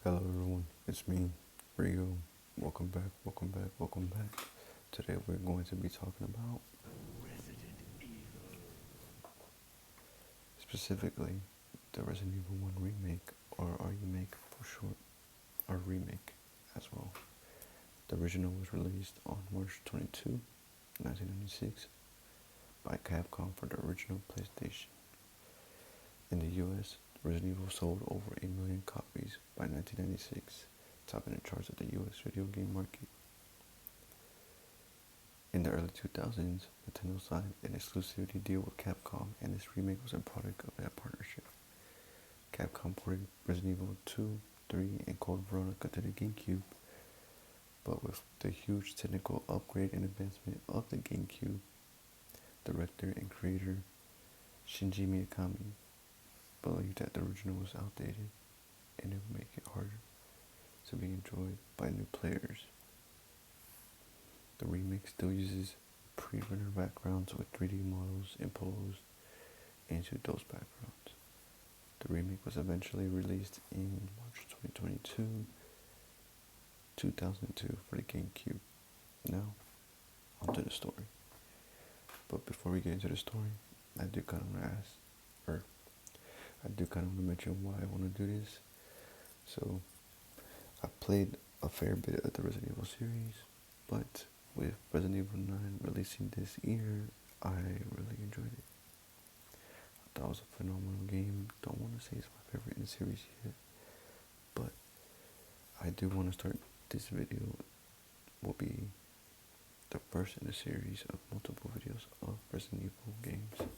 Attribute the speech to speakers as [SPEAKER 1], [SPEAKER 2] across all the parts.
[SPEAKER 1] Hello everyone, it's me, Rio. Welcome back, welcome back, welcome back. Today we're going to be talking about specifically the Resident Evil 1 remake, or remake for short, or remake as well. The original was released on March 22, 1996 by Capcom for the original PlayStation. In the US, Resident Evil sold over 8 million copies by 1996, topping the charts of the US video game market. In the early 2000s, Nintendo signed an exclusivity deal with Capcom, and this remake was a product of that partnership. Capcom ported Resident Evil 2, 3, and Code Veronica to the GameCube, but with the huge technical upgrade and advancement of the GameCube, director and creator Shinji Mikami believed that the original was outdated and it would make it harder to be enjoyed by new players. The remake still uses pre-rendered backgrounds with 3D models imposed into those backgrounds. The remake was eventually released in March 2022, 2002 for the GameCube. Now, onto the story. But before we get into the story, I do kind of want to mention why I want to do this. So, I played a fair bit of the Resident Evil series, but with Resident Evil 9 releasing this year, I really enjoyed it. I thought it was a phenomenal game. Don't want to say it's my favorite in the series yet, but I do want to start this video. Will be the first in a series of multiple videos of Resident Evil games.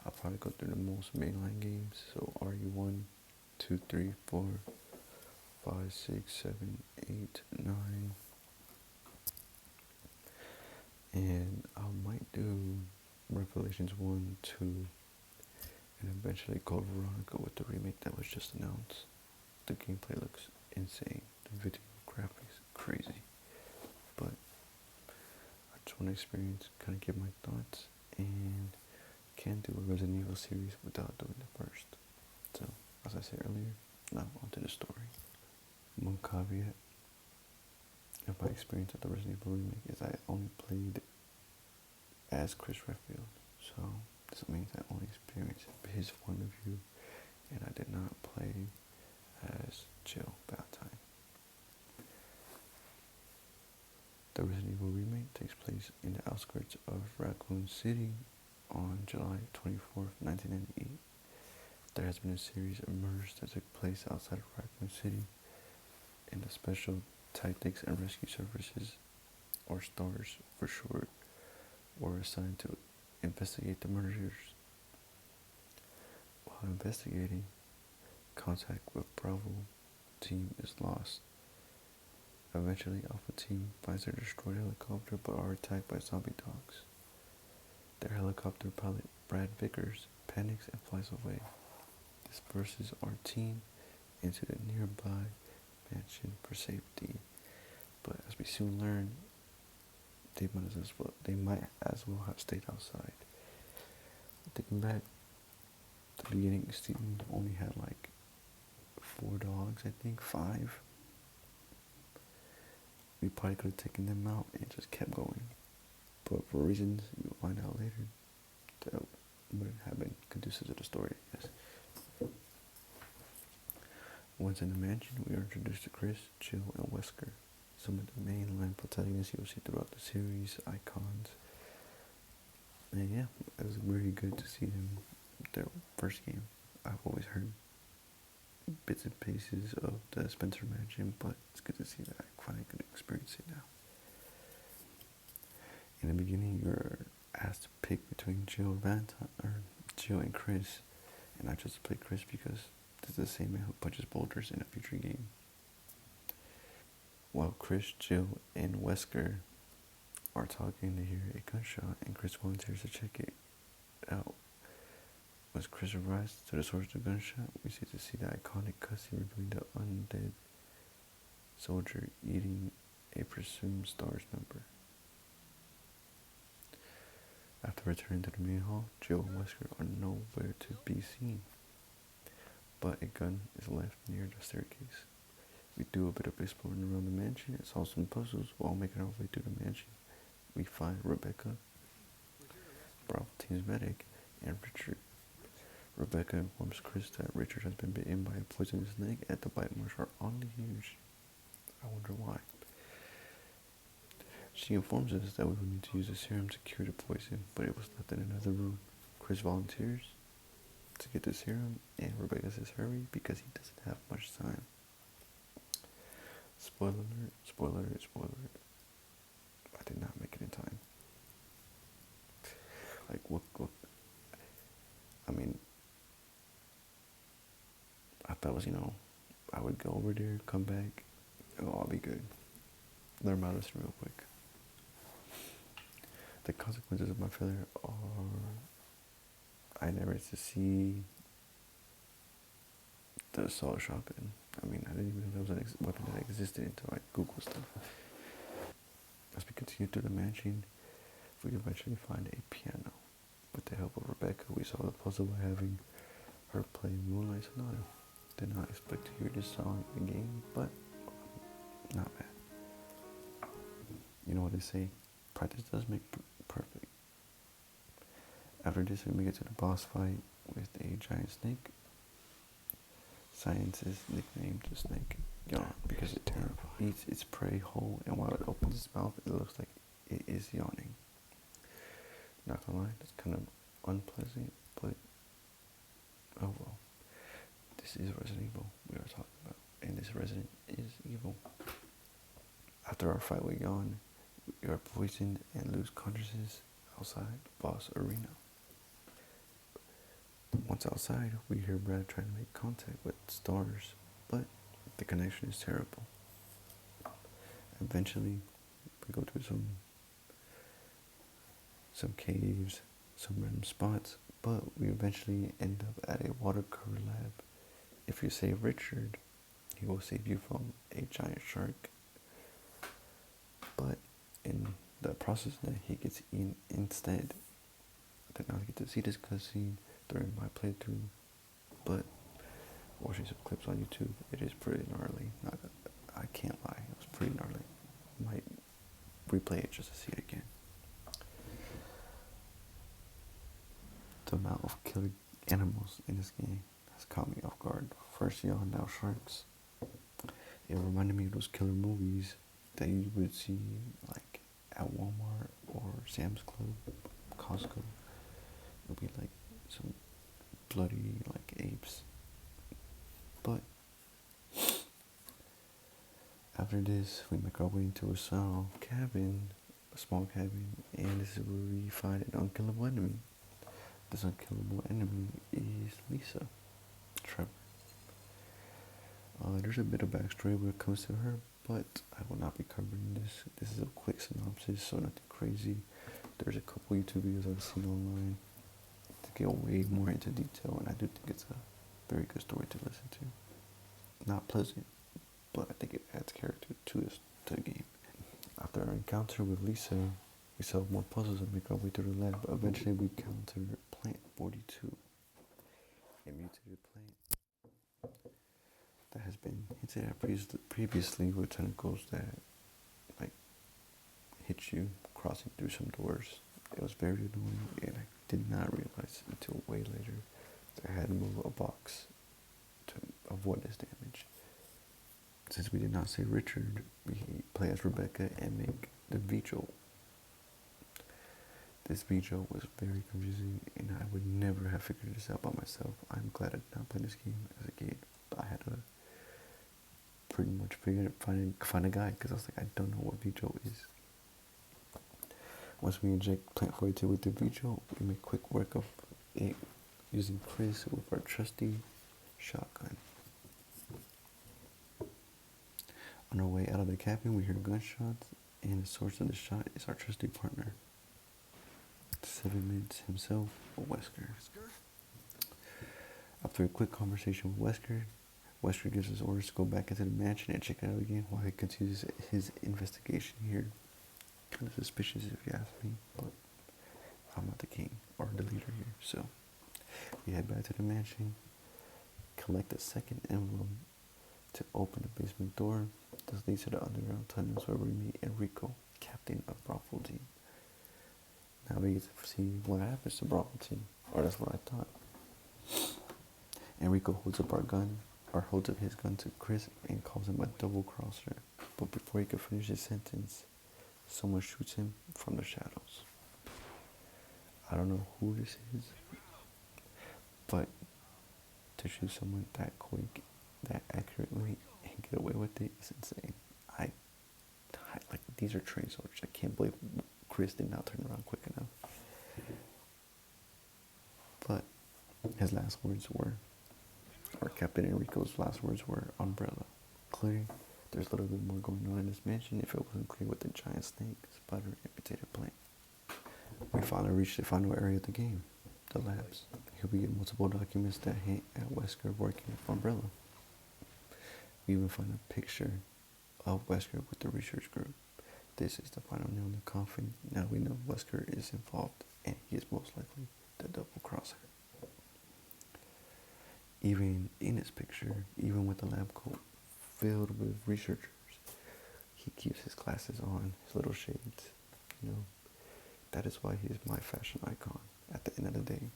[SPEAKER 1] I'll probably go through the most mainline games, so RE1, 2, 3, 4, 5, 6, 7, 8, 9, and I might do Revelations 1, 2, and eventually Code Veronica with the remake that was just announced. The gameplay looks insane. The video graphics crazy. But I just want to experience, kind of give my thoughts, and can't do a Resident Evil series without doing the first. So, as I said earlier, now onto the story. One caveat of my experience of the Resident Evil remake is I only played as Chris Redfield, so this means I only experienced his point of view, and I did not play as Jill Valentine. The Resident Evil remake takes place in the outskirts of Raccoon City on July 24th, 1998. There has been a series of murders that took place outside of Raccoon City, and the Special Tactics and Rescue Services, or STARS for short, were assigned to investigate the murders. While investigating, contact with Bravo team is lost. Eventually, Alpha team finds their destroyed helicopter but are attacked by zombie dogs. Their helicopter pilot, Brad Vickers, panics and flies away. Disperses our team into the nearby mansion for safety, but as we soon learn, they might as well have stayed outside. Thinking back, the beginning, Steven only had like 4 dogs, I think, 5. We probably could have taken them out and just kept going, but for reasons you'll find out later, that wouldn't have been conducive to the story, I guess. Once in the mansion, we are introduced to Chris, Jill, and Wesker, some of the mainline protagonists you'll see throughout the series, icons. And yeah, it was really good to see them, their first game. I've always heard bits and pieces of the Spencer Mansion, but it's good to see that I finally could experience it now. In the beginning, you're asked to pick between Jill and Chris, and I chose to play Chris because this is the same man who punches boulders in a future game. While Chris, Jill, and Wesker are talking, they hear a gunshot, and Chris volunteers to check it out. As Chris arrives to the source of the gunshot, we see the iconic cutscene revealing the undead soldier eating a presumed STARS member. After returning to the main hall, Jill and Wesker are nowhere to be seen, but a gun is left near the staircase. We do a bit of exploring around the mansion and solve some puzzles while making our way through the mansion. We find Rebecca, Bravo Team's medic, and Richard. Rebecca informs Chris that Richard has been bitten by a poisonous snake and the bite marks are oddly huge. I wonder why. She informs us that we will need to use a serum to cure the poison, but it was left in another room. Chris volunteers to get the serum, and Rebecca says hurry because he doesn't have much time. Spoiler alert, spoiler alert, spoiler alert. I did not make it in time. Like, what I mean, I thought it was, I would go over there, come back, I'll be good. Learn my lesson real quick. The consequences of my failure are I never get to see the assault shotgun. I mean, I didn't even know there was a weapon that existed until I Googled stuff. As we continue through the mansion, we eventually find a piano. With the help of Rebecca, we solve the puzzle by having her play Moonlight Sonata. Did not expect to hear this song in the game, but not bad. You know what they say? Practice does make perfect. After this, we make it to the boss fight with a giant snake. Scientists nicknamed the snake Yawn because it eats its prey whole, and while it opens its mouth, it looks like it is yawning. Not gonna lie, that's kind of unpleasant, but oh well. This is Resident Evil we are talking about, and this resident is evil. After our fight with Yawn, we are poisoned and lose consciousness outside the boss arena. Once outside, we hear Brad trying to make contact with stars, but the connection is terrible. Eventually, we go to some caves, some random spots, but we eventually end up at a watercolor lab. If you save Richard, he will save you from a giant shark. But in the process that he gets eaten instead. I did not get to see this cutscene during my playthrough, but watching some clips on YouTube, it is pretty gnarly. I can't lie, it was pretty gnarly. Might replay it just to see it again. The amount of killer animals in this game has caught me off guard. First Yawn, now sharks. It reminded me of those killer movies that you would see like at Walmart or Sam's Club, Costco. It would be like some bloody like apes. But after this, we make our way into a small cabin, and this is where we find an unkillable enemy. This unkillable enemy is Lisa, Trevor. There's a bit of backstory when it comes to her, but I will not be covering this. This is a quick synopsis, so nothing crazy. There's a couple YouTube videos I've seen online to get way more into detail, and I do think it's a very good story to listen to. Not pleasant, but I think it adds character to the game. After our encounter with Lisa, we solve more puzzles and make our way through the lab, but eventually we encounter Plant 42, a mutated plant that has been hinted at previously with tentacles that like hit you crossing through some doors. It was very annoying, and I did not realize until way later that I had to move a box to avoid this damage. Since we did not say Richard, we play as Rebecca and make the Vigil. This Vigil was very confusing, and I would never have figured this out by myself. I'm glad I did not play this game as a kid, but I had to pretty much find a guide, because I was like, I don't know what Vigil is. Once we inject Plant 42 with the Vigil, we make quick work of it using Chris with our trusty shotgun. On our way out of the cabin, we hear gunshots, and the source of the shot is our trusty partner, Seven Minutes himself, Wesker. After a quick conversation with Wesker gives us orders to go back into the mansion and check it out again while he continues his investigation here. Kind of suspicious if you ask me, but I'm not the king or the leader here, so we head back to the mansion, collect a second envelope to open the basement door. This leads to the underground tunnels where we meet Enrico, captain of Bravo team. Now we get to see what happens to Bravo team, or that's what I thought. Enrico holds up his gun to Chris and calls him a double crosser. But before he can finish his sentence, someone shoots him from the shadows. I don't know who this is, but to shoot someone that quick, that accurately, and get away with it is insane. Like, these are trained soldiers. I can't believe Chris did not turn around quick enough. But his last words were, or Captain Enrico's last words were, umbrella. Clearly, there's a little bit more going on in this mansion if it wasn't clear with the giant snake, spider, imitated plant. We finally reached the final area of the game, the labs. Here we get multiple documents that hint at Wesker working for Umbrella. We even find a picture of Wesker with the research group. This is the final nail in the coffin. Now we know Wesker is involved, and he is most likely the double crosser. Even in his picture, even with the lab coat filled with researchers, he keeps his glasses on, his little shades. That is why he is my fashion icon at the end of the day.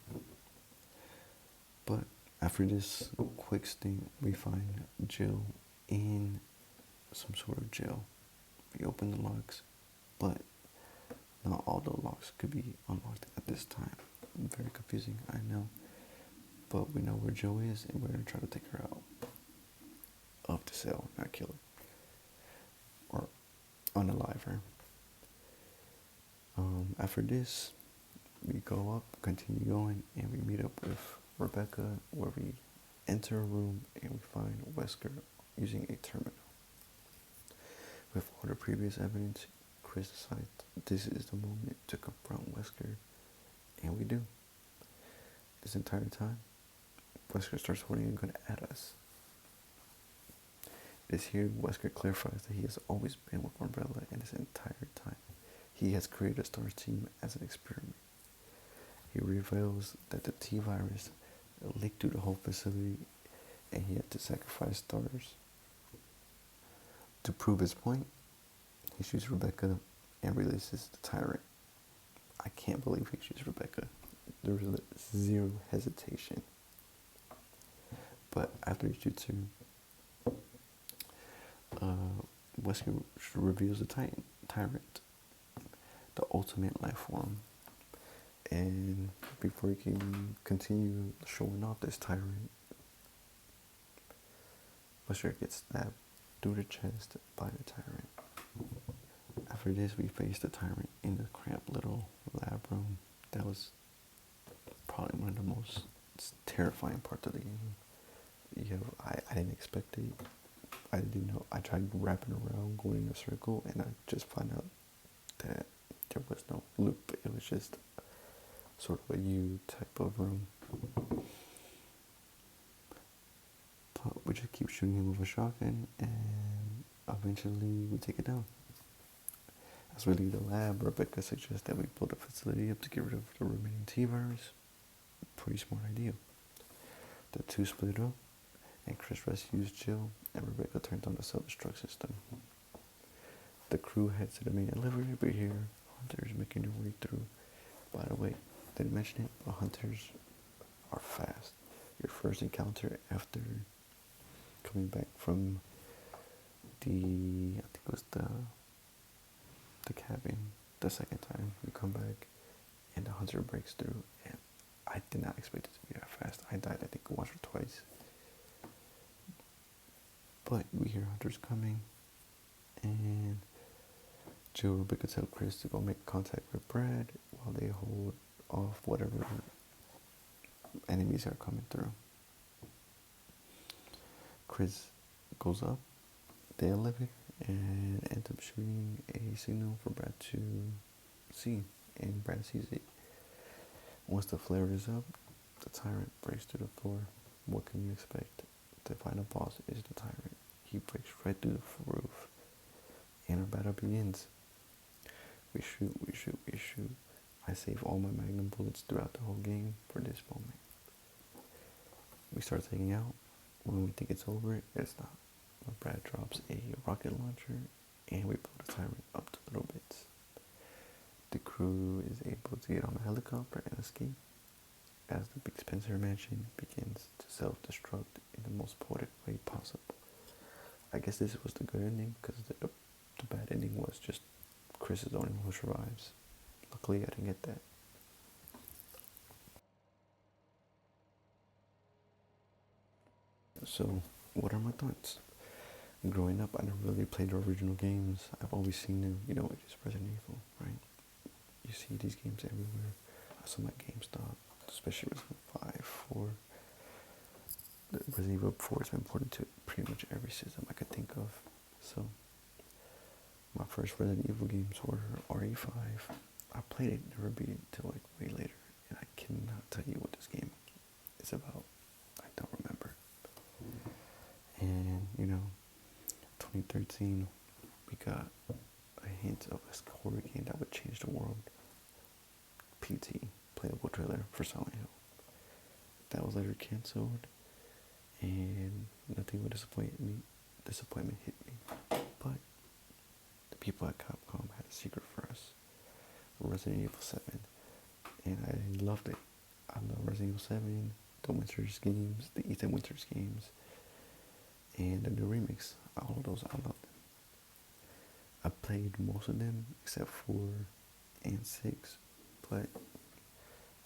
[SPEAKER 1] But after this quick stint, we find Jill in some sort of jail. We open the locks, but not all the locks could be unlocked at this time. Very confusing, I know. But we know where Jill is, and we're going to try to take her out of the cell, not kill her. Or unalive her. After this, we go up, continue going, and we meet up with Rebecca, where we enter a room and we find Wesker using a terminal. With all the previous evidence, Chris decides this is the moment to confront Wesker, and we do. This entire time, Wesker starts holding a gun at us. It is here Wesker clarifies that he has always been with Umbrella, and this entire time, he has created a STARS team as an experiment. He reveals that the T-virus leaked through the whole facility, and he had to sacrifice STARS. To prove his point, he shoots Rebecca and releases the tyrant. I can't believe he shoots Rebecca. There was zero hesitation. But after he shoots her, Wesker reveals the tyrant, the ultimate life form. And before he can continue showing off this tyrant, Wesker gets stabbed through the chest by the tyrant. After this, we face the tyrant in the cramped little lab room. That was probably one of the most terrifying parts of the game. I didn't expect it. I didn't know. I tried wrapping around, going in a circle, and I just found out that there was no loop. It was just sort of a U type of room. But we just keep shooting him with a shotgun, and eventually we take it down. As we leave the lab, Rebecca suggests that we build a facility up to get rid of the remaining T-virus. Pretty smart idea. The two split up, and Chris rescues Jill, and Rebecca turns on the self-destruct system. The crew heads to the main elevator, but here, Hunter's making their way through. By the way, I didn't mention it, but Hunters are fast. Your first encounter after coming back from I think it was the cabin, the second time we come back, and the Hunter breaks through, and I did not expect it to be that fast. I died, I think, once or twice. But we hear Hunters coming, and Jill and Rebecca tell Chris to go make contact with Brad while they hold off whatever enemies are coming through. Chris goes up the elevator and ends up shooting a signal for Brad to see, and Brad sees it. Once the flare is up, the tyrant breaks through the floor. What can you expect? The final boss is the tyrant. He breaks right through the roof, and our battle begins. We shoot. I save all my magnum bullets throughout the whole game for this moment. We start taking out. When we think it's over, it's not. Brad drops a rocket launcher, and we build a tyrant up to little bits. The crew is able to get on a helicopter and escape as the Big Spencer mansion begins to self-destruct in the most poetic way possible. I guess this was the good ending, because the bad ending was just Chris is the only one who survives. Luckily, I didn't get that. So, what are my thoughts? Growing up, I never really played the original games. I've always seen them, it is Resident Evil, right? You see these games everywhere. I saw my GameStop, especially Resident Evil 5, 4. The Resident Evil 4 has been ported to pretty much every system I could think of. So, my first Resident Evil games were RE5. I played it, never beat it until like way later. And I cannot tell you what this game is about. I don't remember. And, 2013, we got a hint of a horror game that would change the world. PT, playable trailer for Silent Hill. That was later cancelled, and nothing would disappointment hit me. But the people at Capcom had a secret for us. Resident Evil 7. And I loved it. I love Resident Evil 7, the Winters games, the Ethan Winters games, and the new remix. All of those, I loved them. I played most of them except 4 and 6, but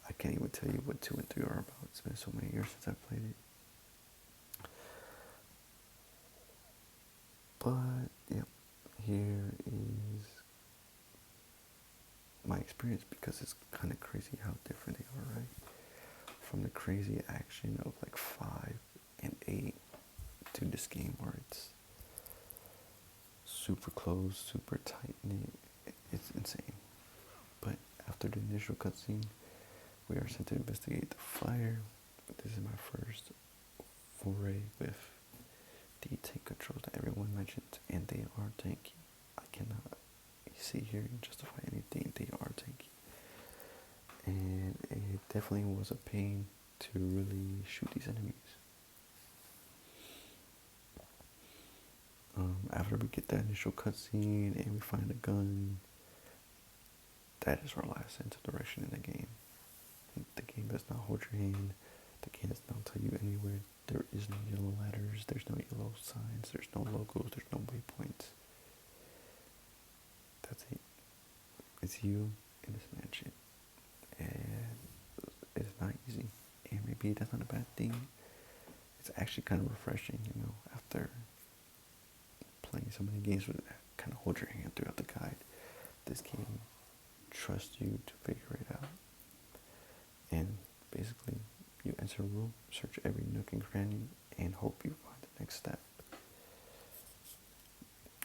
[SPEAKER 1] I can't even tell you what 2 and 3 are about. It's been so many years since I played it. But, yep, here is my experience, because it's kind of crazy how different they are, right? From the crazy action of like 5 and 8 to this game where it's super close, super tight knit. It's insane. But after the initial cutscene, we are sent to investigate the fire. This is my first foray with the tank controls that everyone mentions, and they are tanky. I cannot sit here and justify anything. They are tanky. And it definitely was a pain to really shoot these enemies. After we get that initial cutscene and we find a gun, that is our last sense of direction in the game. The game does not hold your hand. The game does not tell you anywhere. There is no yellow ladders. There's no yellow signs. There's no logos. There's no waypoints. That's it. It's you in this mansion. And it's not easy. And maybe that's not a bad thing. It's actually kind of refreshing, after playing so many games that kind of hold your hand throughout the guide. This game trusts you to figure it out. And basically, you enter a room, search every nook and cranny, and hope you find the next step.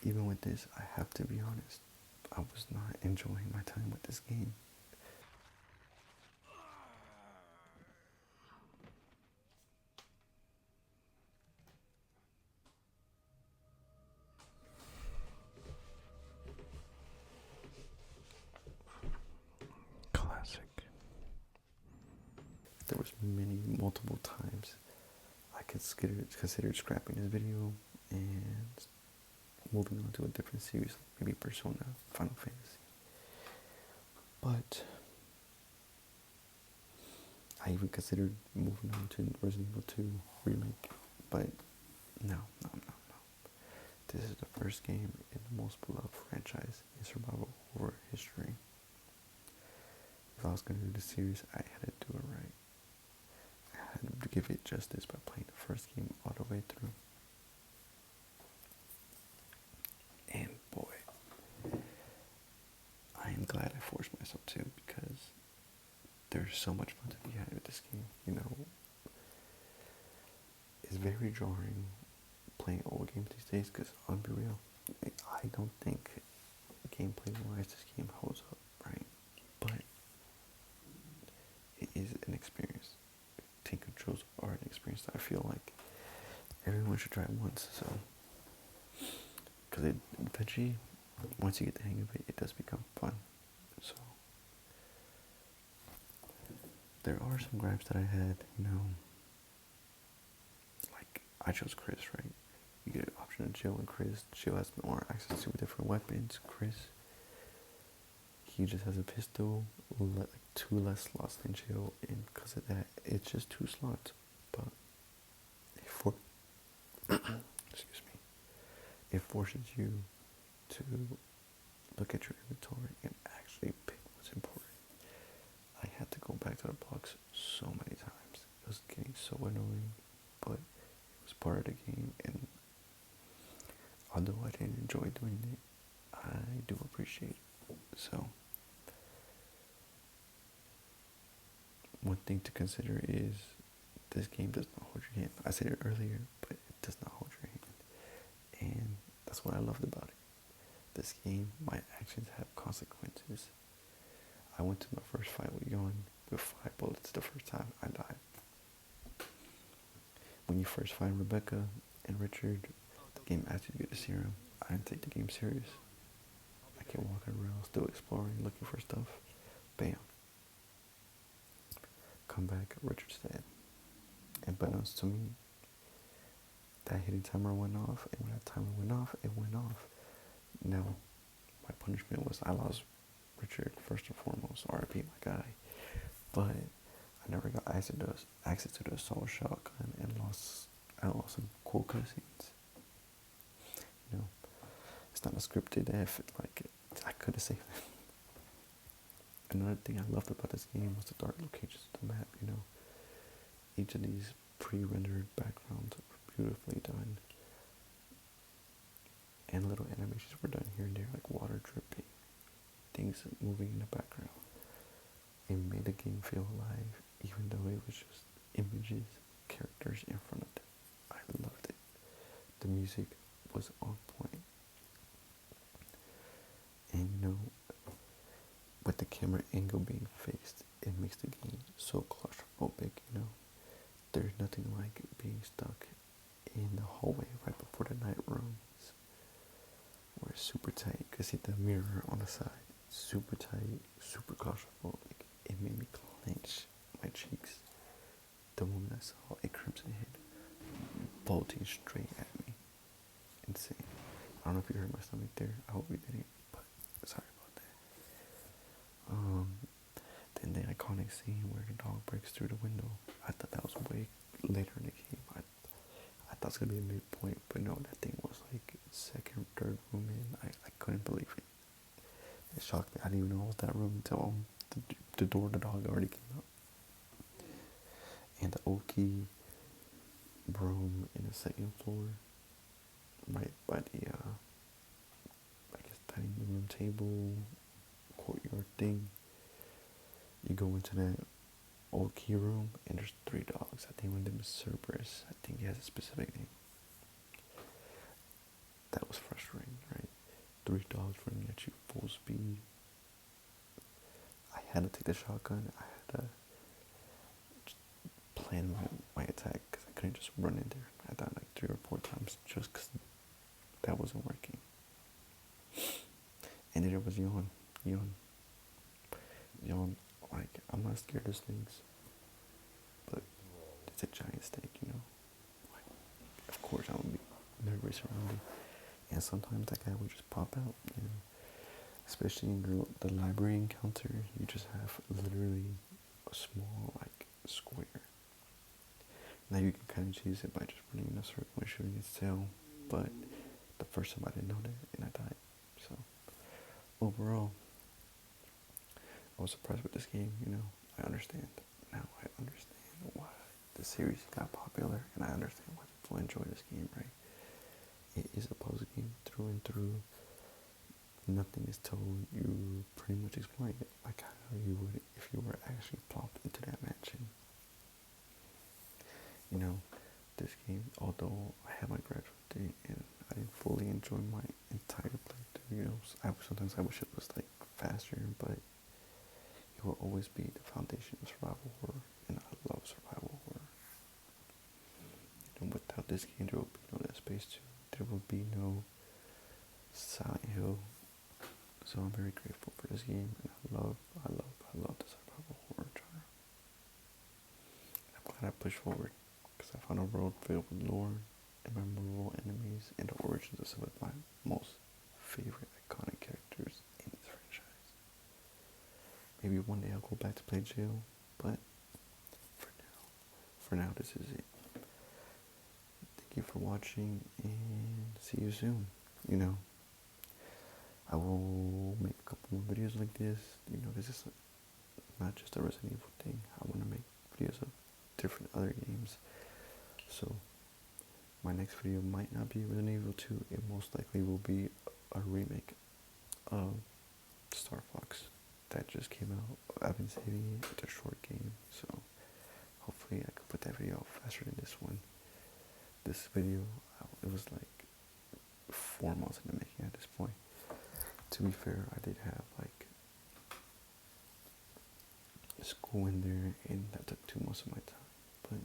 [SPEAKER 1] Even with this, I have to be honest, I was not enjoying my time with this game. Classic. There was multiple times I considered scrapping this video and moving on to a different series, like maybe Persona, Final Fantasy. But I even considered moving on to Resident Evil 2 remake, but no. This is the first game in the most beloved franchise in survival horror history. If I was going to do this series, I had to do it right. I had to give it justice by playing the first game all the way through. And boy, I am glad I forced myself to, because there's so much fun to be had with this game. It's very jarring playing old games these days, because I'll be real, I don't think gameplay wise this game holds up, right? But it is an experience. Tank controls are an experience that I feel like everyone should try it once. So, because eventually, once you get the hang of it, it does become fun. So, there are some gripes that I had, like I chose Chris, right? You get an option to Jill and Chris. Jill has more access to different weapons. Chris, he just has a pistol, like 2 less slots than Jill, and because of that, it's just 2 slots. But for excuse me, it forces you to look at your inventory and actually pick what's important. I had to go back to the box so many times. It was getting so annoying, but it was part of the game, and although I didn't enjoy doing it, I do appreciate it. So, one thing to consider is this game does not hold your hand. I said it earlier, but it does not hold your hand. And that's what I loved about it. This game, my actions have consequences. I went to my first fight with Yon with 5 bullets the first time I died. When you first find Rebecca and Richard, the game asks you to get a serum. I didn't take the game serious. I kept walking around, still exploring, looking for stuff. Bam. Come back, Richard's dead. And unbeknownst to me, that hidden timer went off, and when that timer went off, it went off. Now, my punishment was I lost Richard first and foremost, RIP my guy. But I never got access to the assault shotgun and I lost some cool cutscenes. You know, it's not a scripted F, like I could have saved it. Another thing I loved about this game was the dark locations of the map, you know. Each of these pre-rendered backgrounds were beautifully done. And little animations were done here and there, like water dripping, things moving in the background. It made the game feel alive, even though it was just images, characters in front of them. I loved it. The music was on point. And you know, with the camera angle being fixed, it makes the game so claustrophobic, you know. There's nothing like being stuck in the hallway right before the night rooms, where it's super tight. You can see the mirror on the side. Super tight, super claustrophobic. It made me clench my cheeks the moment I saw a Crimson Head bolting straight at me. Insane. I don't know if you heard my stomach there. I hope you didn't, but sorry about that. Then the iconic scene where the dog breaks through the window. I thought that was way later in the game. I thought it was going to be a midpoint, but no, that thing was like second, third room in. I couldn't believe it. It shocked me. I didn't even know it was that room until the door of the dog already came up. And the Oki room in the second floor, right by the, I guess, dining room table, courtyard thing. You go into that old key room, and there's 3 dogs. I think one of them is Cerberus. I think he has a specific name. That was frustrating, right? 3 dogs running at you full speed. I had to take the shotgun. I had to plan my attack because I couldn't just run in there. I died like 3 or 4 times just because that wasn't working. And then there was Yon, like, I'm not scared of snakes, but it's a giant snake, you know. Like, of course I would be nervous around it. And sometimes that guy would just pop out, you know. Especially in the library encounter, you just have literally a small, like, square. Now you can kind of choose it by just running in a circle and shooting its tail, but the first time I didn't know that, and I died. So, overall, I was surprised with this game, you know. I understand. Now I understand why the series got popular, and I understand why people enjoy this game, right? It is a puzzle game through and through. Nothing is told. You pretty much explain it like how you would if you were actually plopped into that mansion. You know, this game, although I had my grudge with it and I didn't fully enjoy my entire playthrough, you know, sometimes I wish it was like faster, but it will always be the foundation of survival horror, and I love survival horror. And without this game, there will be no Dead Space 2. There will be no Silent Hill. So I'm very grateful for this game, and I love the survival horror genre. I'm glad I pushed forward, because I found a world filled with lore and memorable enemies, and a origins of some of my most favorite iconic characters in this franchise. Maybe one day I'll go back to play Jill, but for now, this is it. Thank you for watching, and see you soon. You know, I will make a couple more videos like this. You know, this is not just a Resident Evil thing. I want to make videos of different other games. So, my next video might not be Resident Evil 2. It most likely will be a remake of Star Fox that just came out. I've been saving it. It's a short game, so hopefully I can put that video out faster than this one. This video, it was like 4 months in the making at this point. To be fair, I did have like school in there, and that took 2 months of my time. But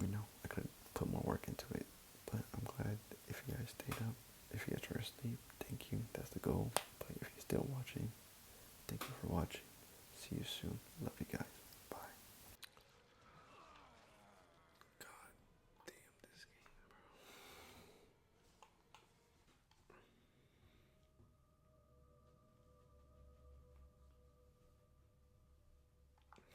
[SPEAKER 1] you know, I could have put more work into it. But I'm glad if you guys stayed up. If you guys try to sleep, thank you. That's the goal. But if you're still watching, thank you for watching. See you soon. Love you guys.